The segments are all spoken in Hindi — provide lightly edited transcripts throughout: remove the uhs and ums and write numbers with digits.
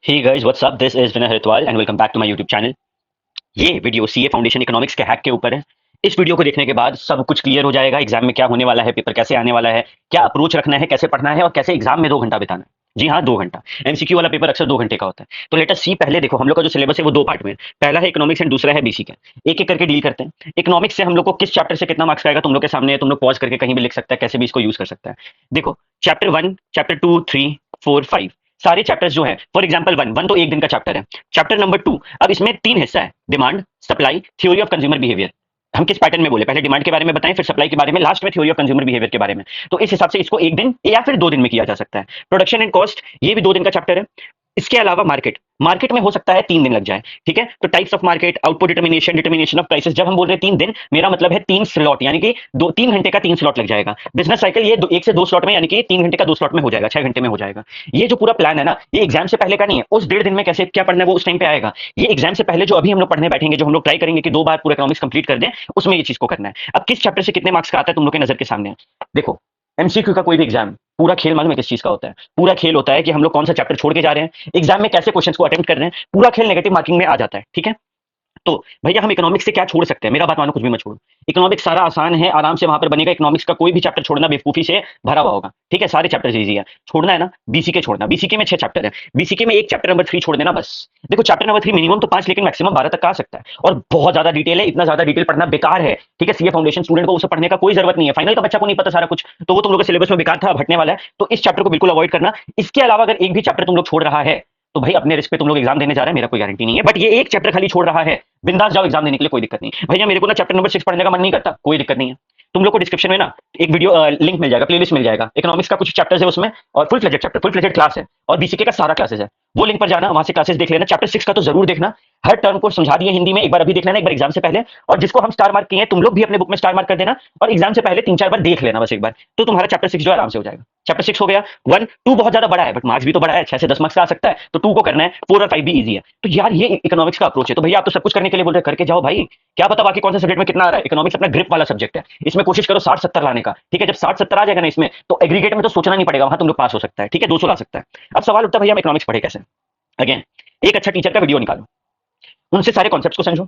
Hey guys, what's up? This is Vinay Haritwal and welcome back to my YouTube channel. ये वीडियो सीए फाउंडेशन इकोनॉमिक्स के हैक के ऊपर है। इस वीडियो को देखने के बाद सब कुछ क्लियर हो जाएगा। एग्जाम में क्या होने वाला है, पेपर कैसे आने वाला है, क्या अप्रोच रखना है, कैसे पढ़ना है और कैसे एग्जाम में 2 घंटा बिताना है। जी हाँ, 2 घंटा। एमसीक्यू वाला पेपर अक्सर 2 घंटे का होता है। तो लेट अस सी, पहले देखो हम लोग का जो सिलेबस है वो 2 पार्ट में है। पहला है इकोनॉमिक्स एंड दूसरा है बेसिक है। एक एक करके डील करते हैं। इकोनॉमिक्स से हम लोग को किस चैप्टर से कितना मार्क्स आएगा तुम लोग के सामने है। तुम लोग पॉज करके कहीं भी लिख सकता है, कैसे भी इसको यूज कर सकता है। देखो, चैप्टर 1, चैप्टर 2, 3, 4, 5 सारे चैप्टर्स जो है, फॉर एग्जांपल वन तो एक दिन का चैप्टर है। चैप्टर नंबर 2, अब इसमें 3 हिस्सा है, demand, supply, theory of consumer behaviour. हम किस पैटर्न में बोले, पहले डिमांड के बारे में बताएं, फिर सप्लाई के बारे में, लास्ट में थ्योरी ऑफ कंज्यूमर बिहेवियर के बारे में। तो इस हिसाब से इसको एक दिन या फिर 2 दिन में किया जा सकता है। प्रोडक्शन एंड कॉस्ट, ये भी 2 दिन का चैप्टर है। इसके अलावा मार्केट, मार्केट में हो सकता है 3 दिन लग जाए। ठीक है, तो types of market, output determination, determination of prices. जब हम बोल रहे हैं 3 दिन, मेरा मतलब है 3 स्लॉट, यानी कि 3 घंटे का 3 स्लॉट लग जाएगा। बिजनेस साइकिल ये 1 से 2 स्लॉट में, यानी कि 3 घंटे का 2 स्लॉट में हो जाएगा, 6 घंटे में हो जाएगा। ये जो पूरा प्लान है ना, ये एग्जाम से पहले का नहीं है। उस 1.5 दिन में कैसे क्या पढ़ना है वो उस टाइम पे आएगा। ये एग्जाम से पहले जो अभी हम लोग पढ़ने बैठेंगे, जो हम लोग ट्राई करेंगे कि 2 बार पूरा इकोनॉमिक्स कंप्लीट कर दें, उसमें ये चीज को करना है। अब किस चैप्टर से कितने मार्क्स का आता है तुम लोग के नजर के सामने है। देखो, एमसीक्यू का कोई भी एग्जाम, पूरा खेल मालूम है किस चीज का होता है। पूरा खेल होता है कि हम लोग कौन सा चैप्टर छोड़ के जा रहे हैं, एग्जाम में कैसे क्वेश्चंस को अटेम्प्ट कर रहे हैं। पूरा खेल नेगेटिव मार्किंग में आ जाता है। ठीक है, तो भैया हम इकोनॉमिक्स से क्या छोड़ सकते हैं। मेरा बात मानो, कुछ भी मत छोड़ो। इकोनॉमिक्स सारा आसान है, आराम से वहां पर बनेगा। इकोनॉमिक्स का कोई भी चैप्टर छोड़ना बेवकूफी से भरा हुआ होगा। ठीक है, सारे चैप्टर इजी है। छोड़ना है ना, बीसीके छोड़ना। बीसीके में 6 चैप्टर है। बीसीके में एक चैप्टर नंबर 3 छोड़ देना बस। देखो, चैप्टर नंबर 3 मिनिमम तो 5 लेकिन मैक्सिमम 12 तक का आ सकता है। और बहुत ज्यादा डिटेल है, इतना ज्यादा डिटेल पढ़ना बेकार है। ठीक है, सीए फाउंडेशन स्टूडेंट को उसे पढ़ने का कोई जरूरत नहीं है। फाइनल का बच्चा को नहीं पता सारा कुछ, तो वो तुम लोग के सिलेबस में बेकार था, हटने वाला है। तो इस चैप्टर को बिल्कुल अवॉइड करना। इसके अलावा अगर एक भी चैप्टर तुम लोग छोड़ रहा है तो भाई अपने रिस्क पे तुम लोग एग्जाम देने जा रहे हैं, मेरा कोई गारंटी नहीं है। बट ये एक चैप्टर खाली छोड़ रहा है, बिंदास जाओ एग्जाम देने के लिए, कोई दिक्कत नहीं। भैया मेरे को ना चैप्टर नंबर 6 पढ़ने का मन नहीं करता, कोई दिक्कत नहीं है। तुम लोग को डिस्क्रिप्शन में ना एक वीडियो लिंक मिल जाएगा, प्लेलिस्ट मिल जाएगा। इकोनॉमिक्स का कुछ चैप्टर्स है उसमें, और full fledged chapter, full fledged class है, और बीसीके का सारा क्लासेस है। वो लिंक पर जाना, वहां से क्लासेस देख लेना। चैप्टर 6 का तो जरूर देखना। हर टर्म को समझा दिए हिंदी में, एक बार अभी देख लेना, एक बार एग्जाम से पहले। और जिसको हम स्टार मार्क किए हैं, तुम लोग भी अपने बुक में स्टार मार्क कर देना, और एग्जाम से पहले 3-4 बार देख लेना बस एक बार। तो तुम्हारा चैप्टर 6 जो है आराम से हो जाएगा। चैप्टर 6 हो गया। 1, 2 बहुत ज्यादा बड़ा है, बट मार्क्स भी तो बड़ा है, 6 से 10 मार्क्स का आ सकता है। तो 2 को करना है, 4 और 5 भी इजी है। तो यार ये इकोनॉमिक्स का अप्रोच है। तो भैया आप तो सब कुछ करने के लिए बोल रहे हैं, करके जाओ भाई। क्या पता बाकी कौन से सब्जेक्ट में कितना आ रहा है। इकोनॉमिक्स अपना ग्रिप वाला सब्जेक्ट है, इसमें कोशिश करो 60-70 लाने का। ठीक है, जब 60-70 आ जाएगा ना इसमें, तो एग्रीगेट में तो सोचना नहीं पड़ेगा, वहां तुम लोग पास हो सकता है। ठीक है, 200 ला सकता है। अब सवाल उठता है, भैया हम इकोनॉमिक्स पढ़े कैसे। अगेन, एक अच्छा टीचर का वीडियो निकालो, उनसे सारे कॉन्सेप्ट्स को समझो,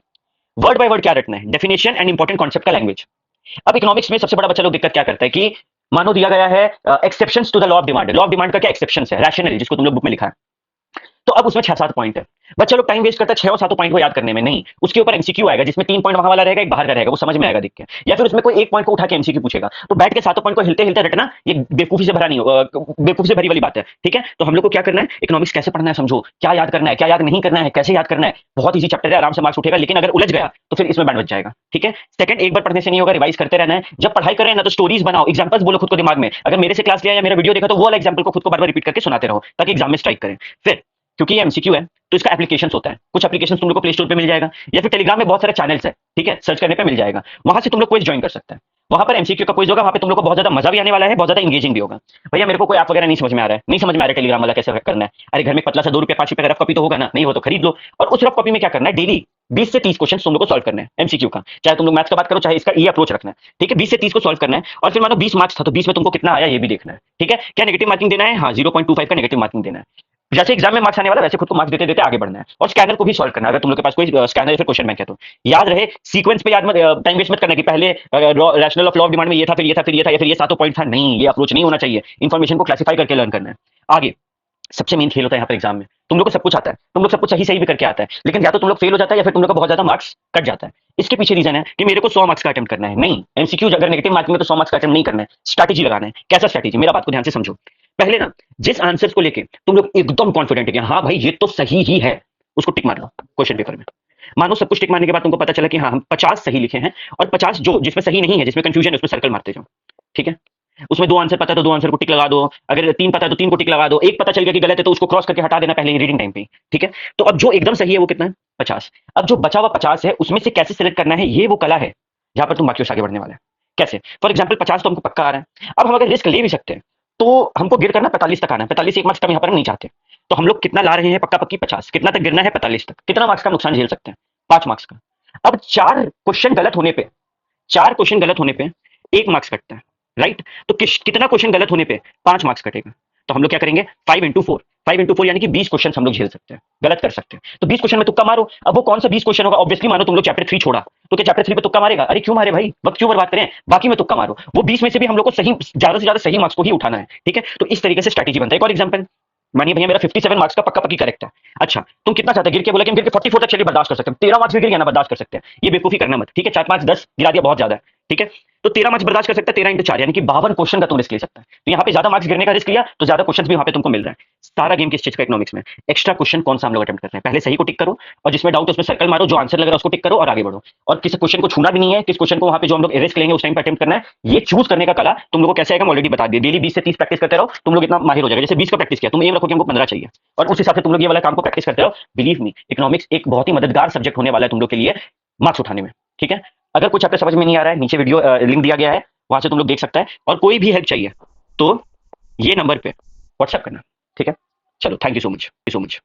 वर्ड बाय वर्ड क्या रटना है, डेफिनेशन एंड इंपॉर्टेंट कॉन्सेप्ट का लैंग्वेज। अब इकोनॉमिक्स में सबसे बड़ा बच्चा लोग दिक्कत क्या करता है कि मानो दिया गया है exceptions to the law of demand. Law of demand का क्या एक्सेप्शंस है, रैशनल, जिसको तुम लोग बुक में लिखा है। तो अब उसमें 6-7 पॉइंट है। बच्चा लोग टाइम वेस्ट करता है 6 और 7 पॉइंट को याद करने में। नहीं, उसके ऊपर एमसीक्यू आएगा जिसमें 3 पॉइंट वहां वाला रहेगा, एक बाहर का रहेगा, वो समझ में आएगा दिख के। या फिर उसमें कोई एक पॉइंट को उठा के एमसीक्यू पूछेगा, तो बैठ के 7 पॉइंट को हिलते हिलते रटना, ये बेवकूफी से भरा नहीं होगा, बेवकूफी से भरी वाली बात है। ठीक है, तो हम लोग को क्या करना है, इकोनॉमिक्स कैसे पढ़ना है समझो, क्या याद करना है, क्या याद नहीं करना है, कैसे याद करना है। बहुत ईजी चैप्टर है, आराम से मार्क्स उठेगा। लेकिन अगर उलझ गया तो फिर इसमें बैंड बच जाएगा। ठीक है, सेकंड, एक बार पढ़ने से नहीं होगा, रिवाइज करते रहना है। जब पढ़ाई कर रहे हैं ना, तो स्टोरीज बनाओ, एग्जांपल्स बोलो खुद को दिमाग में। अगर मेरे से क्लास लिया या मेरा वीडियो देखा, तो वो वाला एग्जांपल को खुद को बार बार रिपीट करके सुनाते रहो, ताकि एग्जाम में स्ट्राइक करें। फिर क्योंकि ये एमसीक्यू है, तो इसका एप्लीकेशंस होता है। कुछ एप्लीकेशंस तुम लोग को प्ले स्टोर पे मिल जाएगा, या फिर टेलीग्राम में बहुत सारे चैनल्स है। ठीक है, सर्च करने पे मिल जाएगा, वहां से तुम लोग क्विज ज्वाइन कर सकते हैं। वहां पर एमसीक्यू का क्विज होगा, वहां पे तुम लोग को बहुत ज्यादा मजा भी आने वाला है, बहुत ज्यादा इंगेजिंग भी होगा। भैया मेरे को कोई ऐप वगैरह नहीं समझ में आ रहा है, नहीं समझ में आ रहा है टेलीग्राम वाला कैसे करना है। अरे घर में पतला सा 2 रुपए 5 रुपए का रफ कॉपी तो होगा ना, नहीं हो तो खरीद लो। और उस रफ कॉपी में क्या करना है, डेली 20 से 30 क्वेश्चन तुम लोग को सॉल्व करना है एमसीक्यू का। चाहे तुम लोग मैथ्स का बात करो, चाहे इसका ये अप्रोच रखना है। ठीक है, 20 से 30 को सॉल्व करना है। और फिर मानो 20 मार्क्स था, तो 20 में तुमको कितना आया ये भी देखना है। ठीक है, क्या नेगेटिव मार्किंग देना है, हाँ 0.25 का नेगेटिव मार्किंग देना है। जैसे एग्जाम में मार्क्स आने वाला, वैसे खुद को मार्क्स देते देते आगे बढ़ना है। और स्कैनर को भी सॉल्व करना है, अगर तुम लोग के पास कोई स्कैनर या फिर क्वेश्चन बैंक है तो। याद रहे, सीक्वेंस पे याद मत, टाइम वेस्ट मत करना कि पहले rational of law of demand में ये था, फिर ये था, फिर ये था, या फिर ये 7 पॉइंट था। नहीं, ये अप्रोच नहीं होना चाहिए। इन्फॉर्मेशन को क्लासिफाई करके लर्न करना है। आगे सबसे मेन खेल होता है यहाँ पर एग्जाम में। तुम लोग को सब कुछ आता है, तुम लोग सब कुछ सही सही भी करके आता है, लेकिन या तो तुम लोग फेल हो जाता है, या फिर तुम लोग का बहुत ज्यादा मार्क्स कट जाता है। इसके पीछे रीजन है कि मेरे को 100 मार्क्स का अटेम्प्ट करना है। नहीं, एमसीक्यू अगर नेगेटिव मार्किंग में, तो 100 मार्क्स का अटेम्प्ट नहीं करना है, स्ट्रैटेजी लगाना है। कैसा स्ट्रैटेजी, मेरा बात को ध्यान से समझो। पहले ना, जिस आंसर को लेके तुम लोग एकदम कॉन्फिडेंट है कि हाँ भाई ये तो सही ही है, उसको टिक मार लो क्वेश्चन पेपर में। मानो सब कुछ टिक मारने के बाद तुमको पता चला कि हाँ हम 50 सही लिखे हैं, और 50 जो जिसमें सही नहीं है, जिसमें कंफ्यूजन है, उसमें सर्कल मारते जाओ। ठीक है, उसमें 2 आंसर पता है तो 2 आंसर को टिक लगा दो। अगर 3 पता है तो 3 को टिक लगा दो। एक पता चल गया कि गलत है, तो उसको क्रॉस करके हटा देना पहले रीडिंग टाइम पे। ठीक है, तो अब जो एकदम सही है वो कितना है, 50। अब जो बचा हुआ 50 है, उसमें से कैसे सिलेक्ट करना है, ये वो कला है जहां पर तुम बाकियों से आगे बढ़ने वाले हैं। कैसे, फॉर एग्जाम्पल 50 तो हमको पक्का आ रहा है। अब हम अगर रिस्क ले भी सकते हैं, तो हमको गिर करना 45 तक आना है। 45 1 मार्क्स कम यहाँ पर हम नहीं चाहते। तो हम लोग कितना ला रहे हैं, पक्का पक्की 50, कितना तक गिरना है, 45 तक। कितना मार्क्स का नुकसान झेल सकते हैं, 5 मार्क्स का। अब 4 क्वेश्चन गलत होने पे, 4 क्वेश्चन गलत होने पे 1 मार्क्स कटता है, राइट। तो कितना क्वेश्चन गलत होने पे 5 मार्क्स कटेगा। तो हम लोग क्या करेंगे, 5 इंटू 4, 5 into 4 यानी कि 20 क्वेश्चन हम लोग झेल सकते हैं, गलत कर सकते हैं। तो 20 क्वेश्चन में तुक्का मारो। अब वो कौन सा 20 क्वेश्चन होगा? ऑब्वियसली मानो तुम लोग चैप्टर 3 छोड़ा, तो क्या चैप्टर 3 पे तुक्का मारेगा? अरे क्यों मारे भाई, वक्त क्यों बर्बाद करें? बाकी में तुक्का मारो। वो 20 में से भी हम लोग को सही, ज्यादा से ज्यादा सही मार्क्स को ही उठाना है, ठीक है? तो इस तरीके से स्ट्रैटेजी बनता है। एक और एग्जांपल, मानिए भैया मेरा 57 मार्क्स का पक्का पक्की करेक्ट है। अच्छा, तुम कितना चाहते गिर के? बोला कि हम गिर के 44 तक चलिए बर्दाश्त कर सकते हैं। 13 मार्क्स भी गिर गया ना, बर्दाश्त कर सकते हैं। ये बेवकूफी करना मत, ठीक है? 4 5 10 गिरा दिया, बहुत ज्यादा है, ठीक है? तो 13 मार्क्स बर्दाश्त कर सकते हैं। 13 into 4 यानी कि 52 क्वेश्चन का तुम रिस्क ले सकता है। तो यहाँ पे ज्यादा मार्क्स गिरने का रिस्क लिया तो ज्यादा क्वेश्चन भी वहां पे तुमको मिल रहा है। सारा गेम किस चीज का? इकोनॉमिक्स में। एक्स्ट्रा क्वेश्चन कौन सा हम लोग अटेम्प्ट कर रहे हैं, पहले सही को टिक करो, और जिसमें डाउट है उसमें सर्कल मारो, जो आंसर लग रहा है उसको टिक करो और आगे बढ़ो। और किस क्वेश्चन को छूना भी नहीं है, किस क्वेश्चन को वहां पे जो हम लोग रिस्क लेंगे उस टाइम पे अटेम्प्ट करना है, ये चूज करने का कला तुम लोग को कैसे आएगा हम ऑलरेडी बता दिए। डेली 20 से 30 प्रैक्टिस करते रहो, तुम लोग इतना माहिर हो जाएगा। जैसे 20 का प्रैक्टिस किया, तुम एम रखो कि हमको 15 चाहिए, और उस हिसाब से तुम लोग ये वाला काम को प्रैक्टिस करते रहो। बिलीव मी, इकोनॉमिक्स एक बहुत ही मददगार सब्जेक्ट होने वाला है तुम लोग के लिए मार्क्स उठाने में, ठीक है? अगर कुछ चैप्टर समझ में नहीं आ रहा है, नीचे वीडियो लिंक दिया गया है, वहां से तुम लोग देख सकता है। और कोई भी हेल्प चाहिए तो ये नंबर पे व्हाट्सएप करना, ठीक है? चलो, thank you so much, so much.